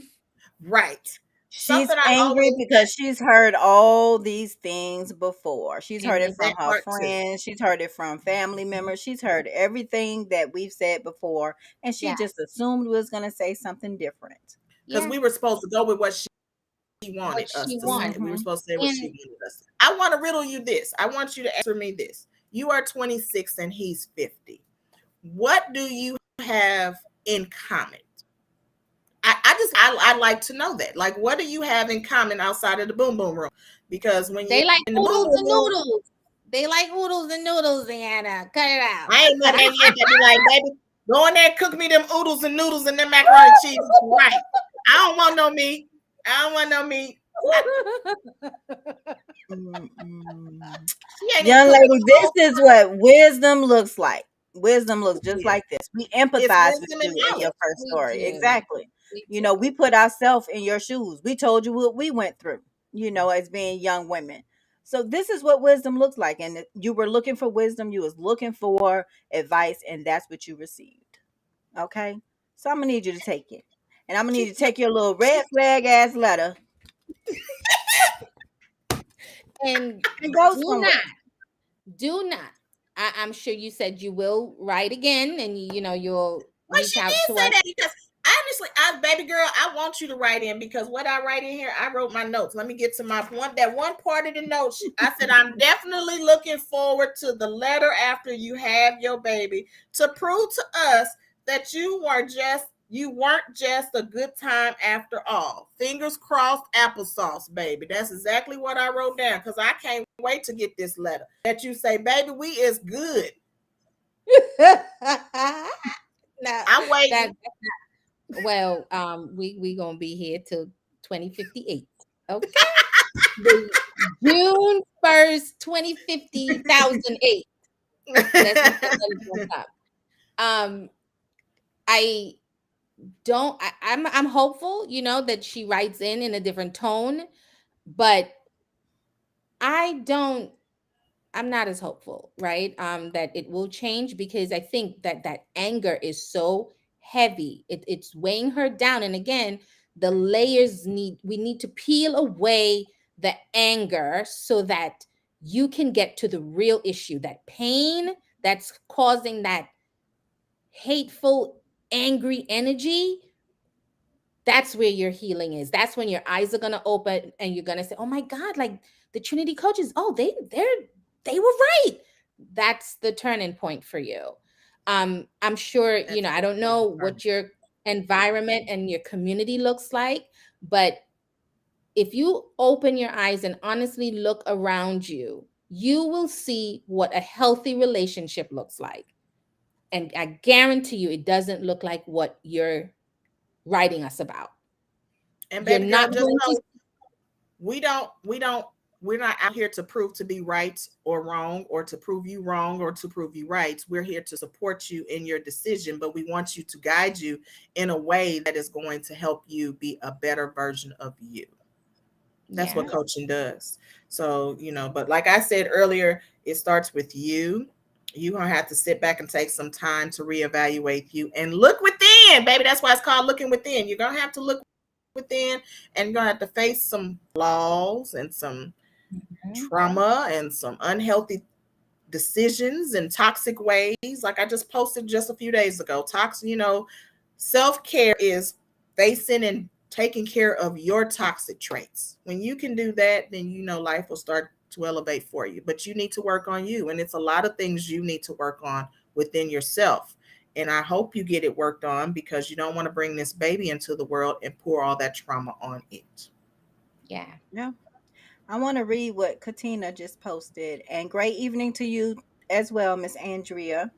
right? She's Something I angry always because she's heard all these things before. She's heard And it it's from that her part too. friends. She's heard it from family members. She's heard everything that we've said before. And she yeah, just assumed we was going to say something different. Because yeah. we were supposed to go with what she What wanted us she to say. wants. We were Hmm. supposed to say what she And wanted us. I want to riddle you this. I want you to answer me this. You are 26 and he's 50. What do you have in common? I'd like to know that. Like, what do you have in common outside of the boom boom room? Because when you're they like in the boom oodles boom and room, noodles. They like oodles and noodles, Anna. Cut it out. I ain't met that yet. That be like, baby, go in there, cook me them oodles and noodles and them macaroni and cheese. Right. I don't want no meat. I don't want no meat. Mm-mm. She ain't even Young cooked me lady, no this whole. is what wisdom looks like. Wisdom looks just Yeah. like this. We It's empathize with wisdom and you in your knowledge. first We story. do. Exactly. We do. We put ourselves in your shoes. We told you what we went through, as being young women. So this is what wisdom looks like. And you were looking for wisdom, you was looking for advice, and that's what you received. Okay? So I'm gonna need you to take it. And I'm gonna need She, you to take your little red flag ass letter And and go do somewhere. not, do not. I'm sure you said you will write again, and you'll well, reach she out did to say us. that because honestly, baby girl, I want you to write in because what I write in here, I wrote my notes. Let me get to my one. That one part of the notes, I said I'm definitely looking forward to the letter after you have your baby to prove to us that you weren't just a good time after all. Fingers crossed, applesauce, baby. That's exactly what I wrote down because I can't wait to get this letter that you say, baby, we is good. No, I'm that waiting. well, we gonna be here till 2058. Okay, the June 1st, 2050,008. Let's put that on top. Um, I don't. I'm hopeful, that she writes in a different tone, but I don't. I'm not as hopeful, right? That it will change because I think that anger is so heavy. It's weighing her down. And again, we need to peel away the anger so that you can get to the real issue, that pain that's causing that hateful, angry energy, that's where your healing is. That's when your eyes are gonna open and you're gonna say, "Oh my God, like the Trinity coaches, oh, they were right." That's the turning point for you. I'm sure, That's I the don't know turn. what your environment and your community looks like, but if you open your eyes and honestly look around you, you will see what a healthy relationship looks like. And I guarantee you, it doesn't look like what you're writing us about. And You're baby girl, not just going to. know we're not out here to prove to be right or wrong, or to prove you wrong or to prove you right. We're here to support you in your decision, but we want you to guide you in a way that is going to help you be a better version of you. That's Yeah. what coaching does. So, but like I said earlier, it starts with you. You're going to have to sit back and take some time to reevaluate you and look within, baby. That's why it's called looking within. You're going to have to look within, and you're going to have to face some flaws and some Mhm. trauma and some unhealthy decisions and toxic ways. Like I just posted just a few days ago. Self-care is facing and taking care of your toxic traits. When you can do that, then life will start to elevate for you. But you need to work on you. And it's a lot of things you need to work on within yourself. And I hope you get it worked on, because you don't want to bring this baby into the world and pour all that trauma on it. Yeah. Yeah. I want to read what Katina just posted. And great evening to you as well, Miss Andrea.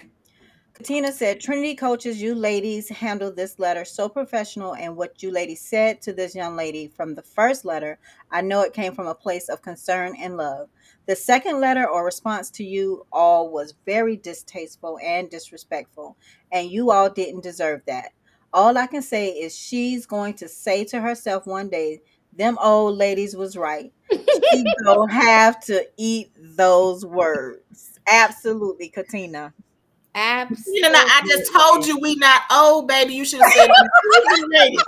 Katina said, Trinity coaches, you ladies handle this letter so professional, and what you ladies said to this young lady from the first letter, I know it came from a place of concern and love. The second letter or response to you all was very distasteful and disrespectful, and you all didn't deserve that. All I can say is she's going to say to herself one day, them old ladies was right. She don't have to eat those words. Absolutely, Katina. I just told Absolutely. you we not old, baby. You should have said them ladies.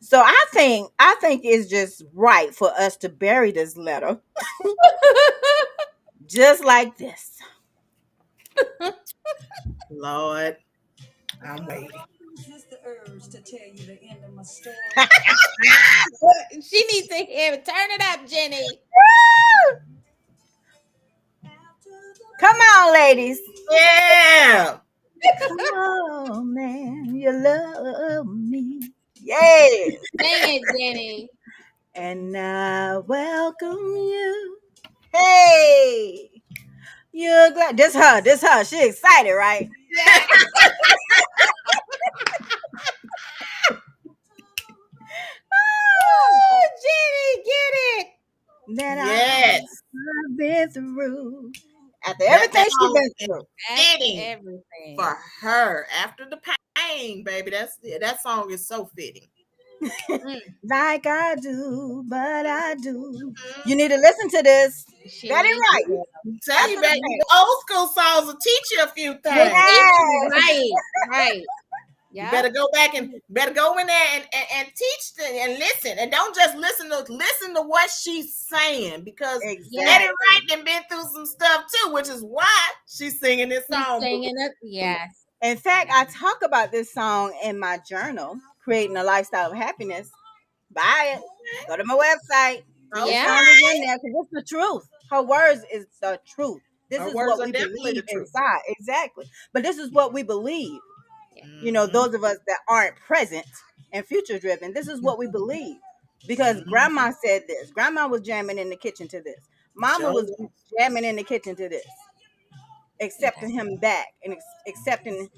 So I think it's just right for us to bury this letter just like this. Lord, I'm waiting. Resist the urge to tell you the end of my story. She needs to hear it. Turn it up, Jenny. Come on, ladies. Yeah. Come on, man. You love me. Yes. Sing it, Jenny. And I welcome you. Hey. You're glad. This her. This her. She excited, right? Yeah. Oh, Jenny, get it. That Yes. I've been through. After That everything she song been is through. After fitting everything. for her after the pain, baby. That song is so fitting. Mm, Like I do, but I do. Mhm. You need to listen to this. she Get it needs right. to. Tell After you, the baby, pain. the old school songs will teach you a few We'll things. teach you Yes. right. Right. You Yep. better go back and better go in there and teach them and listen. And don't just listen to what she's saying, because Yes. Betty Exactly. Wright done been through some stuff too, which is why she's singing this She's song. singing it. Yes. In fact, I talk about this song in my journal, Creating a Lifestyle of Happiness. Buy it. Go to my website. This Yeah. song is in there because it's the truth. Her words is the truth. This Her is words what are we definitely the believe truth. inside. Exactly. But this is what we believe. Yeah. Mhm. Those of us that aren't present and future driven, this is what we believe. Because Mhm. grandma said this. Grandma was jamming in the kitchen to this. Mama was Sure. jamming in the kitchen to this, Yeah. accepting him back and accepting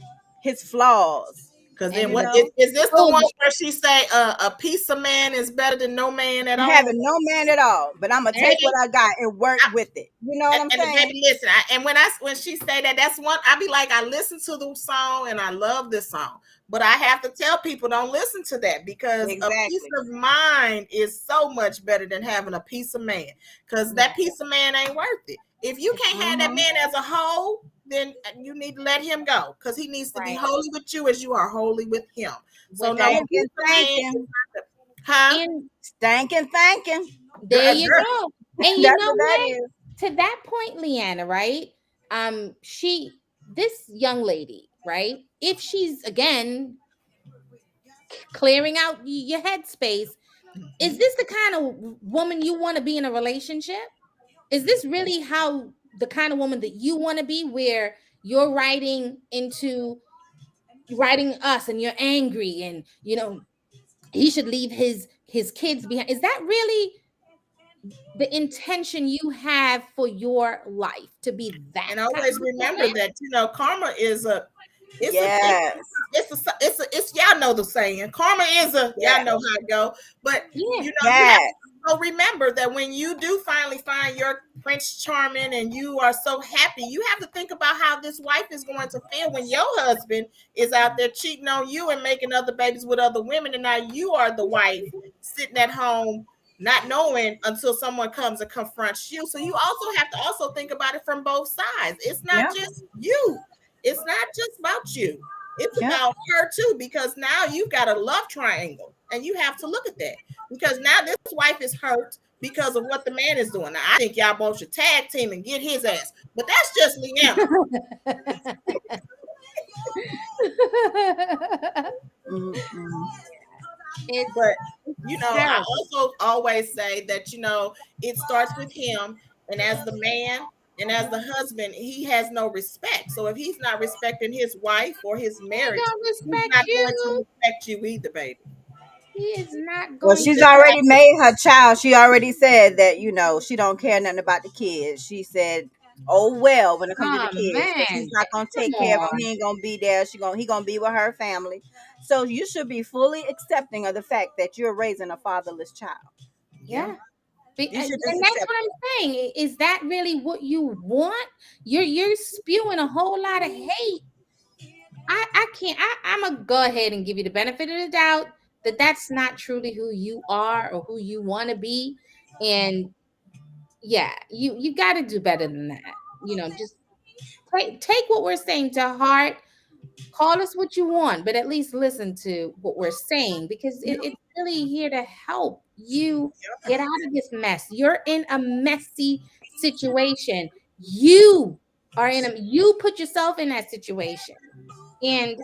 his flaws. Because then And You what know, is this the oh, one where she say a piece of man is better than no man at all? having no man at all, but I'm gonna take what Baby, I got and work I, with it. You know what I'm and saying? baby, listen. And when she say that, that's one. I be like, I listen to the song and I love this song, but I have to tell people don't listen to that, because a piece Exactly. of mind is so much better than having a piece of man. Because yeah. that piece of man ain't worth it. If you It's can't have that Mm-hmm. man as a whole, then you need to let him go, because he needs to be right. holy with you as you are holy with him. So With no, that. a piece Thanking, of man is thanking, not the, huh? And stanking, thanking. there you Girl, go. And you That's know what that what? is. To that point, Leanna, right? She this young lady, right? If she's again clearing out your headspace, is Mhm. this the kind of woman you want to be in a relationship? Is this really how the kind of woman that you want to be, where you're writing us and you're angry and he should leave his kids behind? Is that really the intention you have for your life, to be that And kind always of remember woman? that karma is a it's a Yes. it's y'all know the saying. Karma is a y'all Yes. know how it go. But Yeah. you have Yes. to so remember that when you do finally find your Prince Charming and you are so happy, you have to think about how this wife is going to feel when your husband is out there cheating on you and making other babies with other women, and now you are the wife sitting at home not knowing until someone comes and confronts you. So you also have to also think about it from both sides. It's not Yep. just you. It's not just about you. It's Yep. about her too, because now you've got a love triangle and you have to look at that, because now this wife is hurt because of what the man is doing. Now, I think y'all both should tag team and get his ass, but that's just Leanna. Mm-mm. it's But it's I terrible. also always say that it starts with him, and as the man and as the husband, he has no respect. So if he's not respecting his wife or his He marriage, don't he's respect not going to you. respect you either, baby. He is not Well, going she's to. Just already like made her child. She already said that, she don't care nothing about the kids. She said, "Oh well," when it comes to the Oh kids, because he's man, not gonna take come care of them. on. He ain't gonna be there. He gonna be with her family. So you should be fully accepting of the fact that you're raising a fatherless child. yeah, Yeah. You should And just that's accept what I'm saying. Is that really what you want? You're spewing a whole lot of hate. I can't. I'm gonna go ahead and give you the benefit of the doubt that that's not truly who you are or who you want to be. And yeah, you got to do better than that. Just take what we're saying to heart. Call us what you want, but at least listen to what we're saying, because it's really here to help you get out of this mess. You're in a messy situation. You put yourself in that situation. And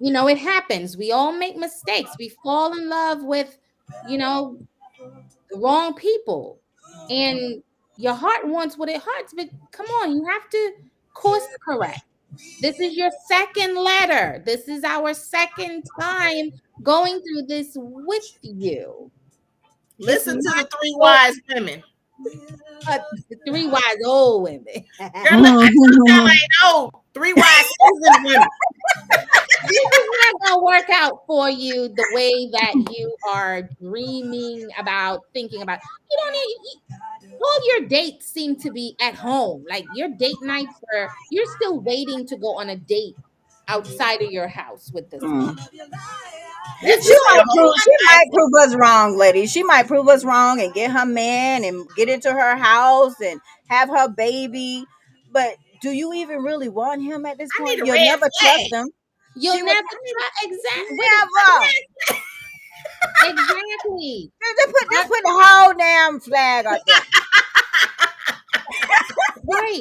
it happens. We all make mistakes. We fall in love with, the wrong people. And your heart wants what it hearts, but come on, you have to course correct. This is your second letter. This is our second time going through this with you. It's listen to not the three so wise women. the three wise old women. Girl, look, I told y'all I ain't old. Three wise seasoned women. This is not gonna work out for you the way that you are dreaming about, thinking about. You don't need all your dates seem to be at home. Like your date nights you're still waiting to go on a date outside of your house with this man. Mm. That's She just a might whole prove lot she of might nonsense. prove us wrong, lady. She might prove us wrong and get her man and get into her house and have her baby. But do you even really want him at this I need point? a You'll red never trust flag. him. You'll She would never try exact with it. never. Exactly. Just I- put the whole damn flag up there. right.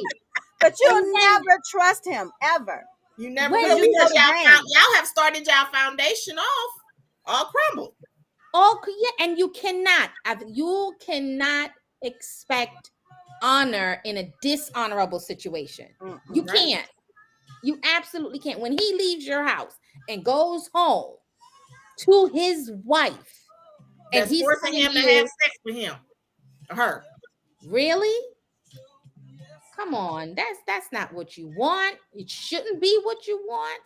But And you'll then never trust him ever. You never when Because will, you you know because the game. y'all have started y'all foundation off all crumbled. yeah, and you cannot expect honor in a dishonorable situation. You Mm-mm. Right? can't. You absolutely can't. When he leaves your house and goes home to his wife and That's he's forcing telling him to have you, sex with him or her. really? Come on, that's not what you want. It shouldn't be what you want.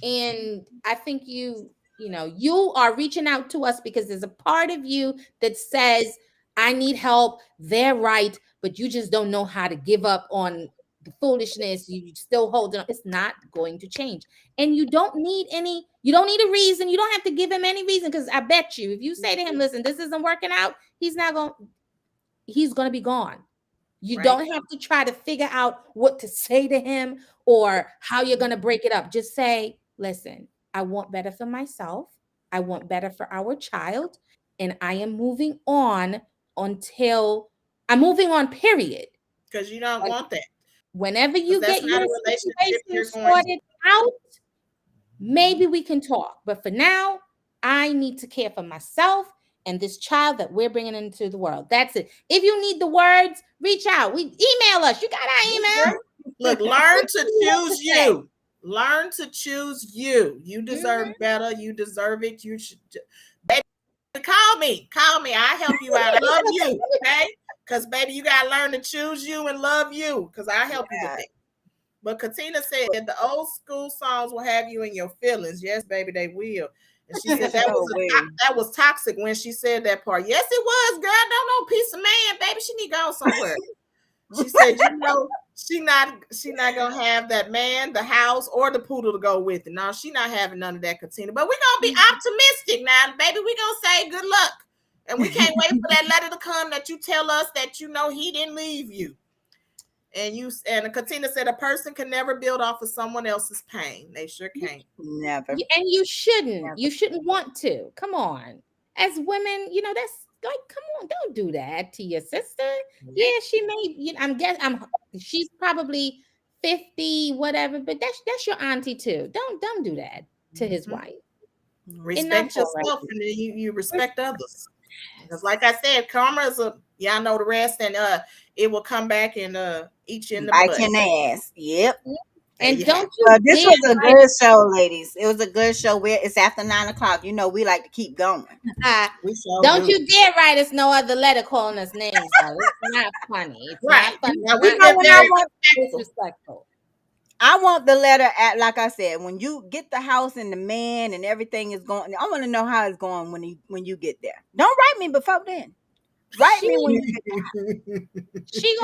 And I think you are reaching out to us because there's a part of you that says, I need help, they're right, but you just don't know how to give up on the foolishness. You still holding on. It's not going to change. And you don't need a reason. You don't have to give him any reason, because I bet you if you say to him, listen, this isn't working out, he's gonna be gone. You Right? don't have to try to figure out what to say to him or how you're going to break it up. Just say, listen, I want better for myself. I want better for our child. And I am moving on until I'm moving on, period. Because you don't Like, want that. Whenever 'Cause you that's get not your a relationship situation you're going to. sorted out, maybe we can talk. But for now, I need to care for myself and this child that we're bringing into the world. That's it. If you need the words, reach out. Email us. You got our email. Look, learn to choose you. Learn to choose you. You deserve better. You deserve it. You should. Baby, call me. Call me. I help you out. I love you. Okay? Because, baby, you got to learn to choose you and love you. Because I help you with that. But Katina said the old school songs will have you in your feelings. Yes, baby, they will. And she said that was toxic when she said that part. Yes, it was, girl. Don't know piece of man, baby. She need to go somewhere. She said, she not gonna have that man, the house, or the poodle to go with it. No, she not having none of that, Katina. But we're gonna be optimistic now, baby. We're gonna say good luck. And we can't wait for that letter to come that you tell us that he didn't leave you. And Katina said a person can never build off of someone else's pain. They sure can't. Never. And you shouldn't. Never. You shouldn't want to. Come on. As women, that's like, come on, don't do that to your sister. Yeah, she may, she's probably 50, whatever, but that's your auntie too. Don't do that to his wife. Respect yourself and then you respect others. Because like I said, karma is y'all know the rest, and it will come back and eat you in the butt. Bite your ass. Yep. And don't you this was a good show, ladies. It was a good show. It's after 9:00. We like to keep going. Don't you dare write us no other letter calling us names, though. It's not funny. It's not funny. Now, we very disrespectful. I want the letter at, like I said, when you get the house and the man and everything is going. I want to know how it's going when you get there. Don't write me before then. Write me when you get there. She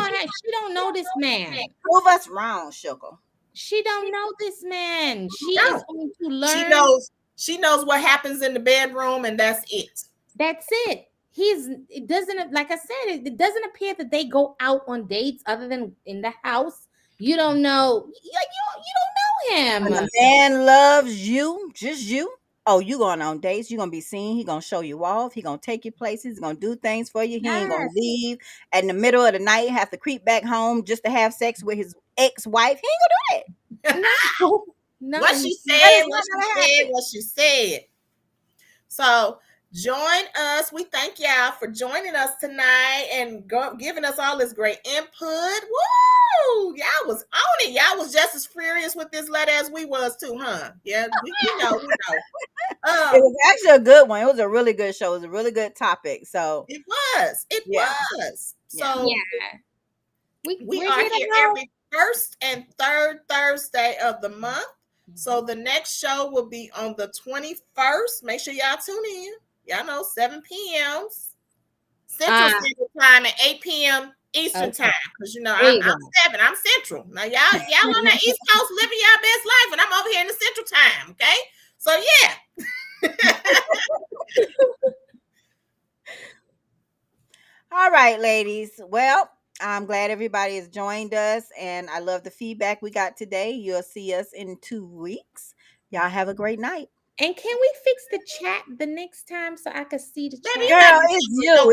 don't know this man. Prove us wrong, sugar. She don't know this man. She is going to learn. She knows what happens in the bedroom, and that's it. That's it. It doesn't, like I said, it doesn't appear that they go out on dates other than in the house. You don't know. You don't know him. When a man loves you, just you. Oh, you going on dates. You're going to be seen. He going to show you off. He going to take you places. He's going to do things for you. He ain't going to leave in the middle of the night, have to creep back home just to have sex with his ex-wife. He ain't going to do that. No. What she said. So join us. We thank y'all for joining us tonight and giving us all this great input. Woo! Y'all was on it. Y'all was just as furious with this letter as we was too, huh? Yeah, we know. It was actually a good one. It was a really good show. It was a really good topic. So it was. So we are here every first and third Thursday of the month. So the next show will be on the 21st. Make sure y'all tune in. Y'all know 7 p.m. Central Standard Time and 8 p.m. Eastern Time. Because I'm 7. I'm Central. Now y'all on the East Coast living y'all best life, and I'm over here in the Central Time. Okay, so yeah. All right, ladies. Well, I'm glad everybody has joined us, and I love the feedback we got today. You'll see us in 2 weeks. Y'all have a great night. And can we fix the chat the next time so I can see the chat? Girl, it's you.